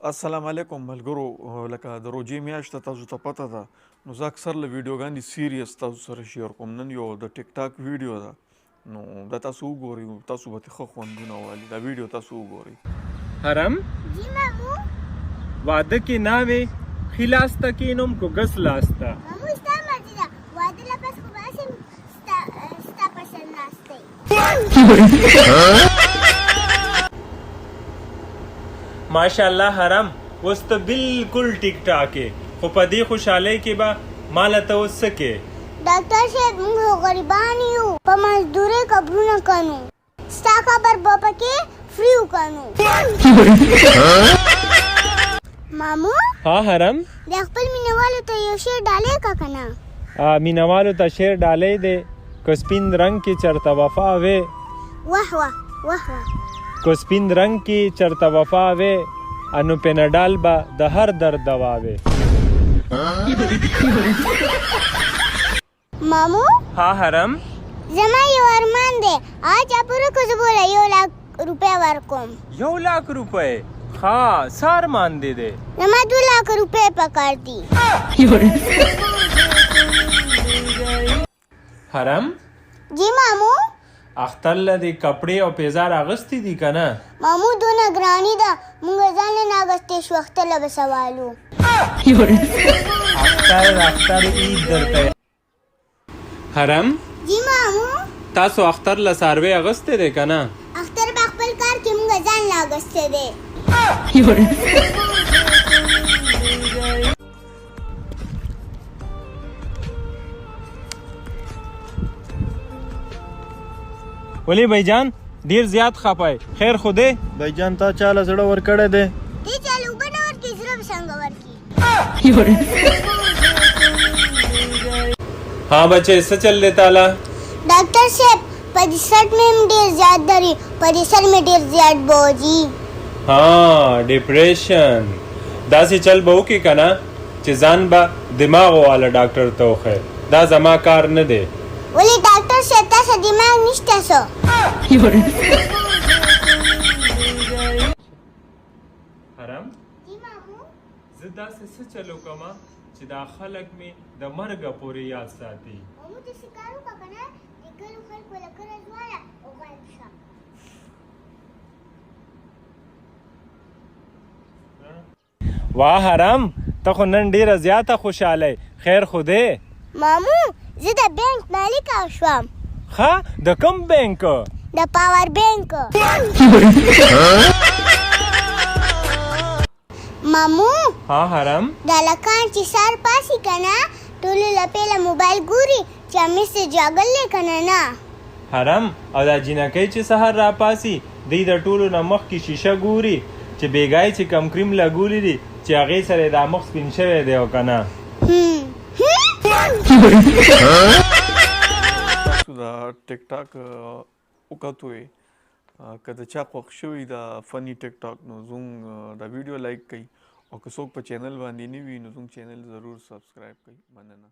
السلام علیکم ملګرو. لکه د روژې میاشت ته تاسو ته پته ده، نو زه اکثر له ویډیوګانې سیریس تاسو سره شیر کوم. نن یو د ټیک ټاک ویډیو ده، نو دا تاسو وګورئ، تاسو به ښه خوندونه والي. دا ویډیو تاسو وګورئ. حرم جی مامو. واده کې ناوې خلاسته کینم کو گس لاسته. مامو ستا مرضی ده، واده لپس خو باسم ستا پسند ناسته. ماشاءالله حرم اوس ته بالکل ټیک ټاک یې، خو په دې خوشحالۍ کې به ماله ته اوس څه کې؟ ډاکټر صاحب موږ غریبان یو، په مزدورۍ قبرونه کنو، ستا خبر به پکې فری وکنو. مامو ها حرم د خپل مینهوالو ته یو شعر ډالۍ که که نه؟ مینوالو ته شعر ډالۍ دی که سپین رنګ کې چرته وفا وې، واه واه واه واه. که سپین رنګ کې چرته وفا وې، انو پینډال به د هر درد دوا وې. مامو ها حرم زما یو ارمان دی، هغه چا پوره کړو زه به 1,00,000 روپۍ ورکوم. 1,00,000 روپۍ؟ ها څه ارمان دی دی؟ زما 2,00,000 روپۍ پکار دي. حرم جی مامو. اختر له دې کپړې او پیزار اغوستي دي که نه؟ مامو دونه ګراني ده، موږ ځان نه اغوستې شو، اختر به سوالو. اختر عید درته. حرم جی مامو. تاسو اختر له څاروی اغوستی دی که نه؟ اختر به خپل کار کې موږ ځان نه اغوستی دی. ولی بھائی ډیر زیات خپای، خیر خو دی؟ بھائی جان تا چاله زړه ور کړی دی؟ دې چاله اوبه نه ورکړي، زړه به څنګه ورکړي؟ ها بچے څه چل دی تاله؟ ډاکټر صاحب په دې سر مې هم ډېر زیات دري، په دې سر مې ډېر زیات بوجي. ها ډیپریشن داسې چل به وکړي که نه چې ځان به دماغ واله ډاکټر ته وښی. دا زما کار نه دی. ولې ډاکټر صاحب تاسو دماغ نشته څه؟ حرم جی مامو. زه داسې څه چل وکړمه چې دا خلک مې د مرګه پورې یاد ساتي. مامو داسې کار وکړه که نه، د کلو خلکو له کرز واله او غایب شه. واه حرم ته خو نن ډیره زیاته خوشحالی، خیر خو دی؟ مامو زه د بانک مالکه شوم. ښه د کوم بانک؟ د پاور بانک. مامو ها حرم دا لکان چې سار پاسي که نه، ټولو لپې له موبایل ګوري چې میسج راغلی که نه. حرم او دا جینکۍ چې سحر راپاسي دوی د ټولو نه مخکې شیشه ګوري چې بیګای چې کم کریم لګولی دي چې هغې سره یې دا مخ سپین شوی دی او که نه. تاسو دا ټیک ټاک وکتوئ، که د چا خوښ شوي دا فني ټیک ټاک، نو زموږ دا ویډیو لایک کړئ، او که څوک په چینل باندې نه وي نو زموږ چینل ضرور سبسکرایب کړئ. مننه.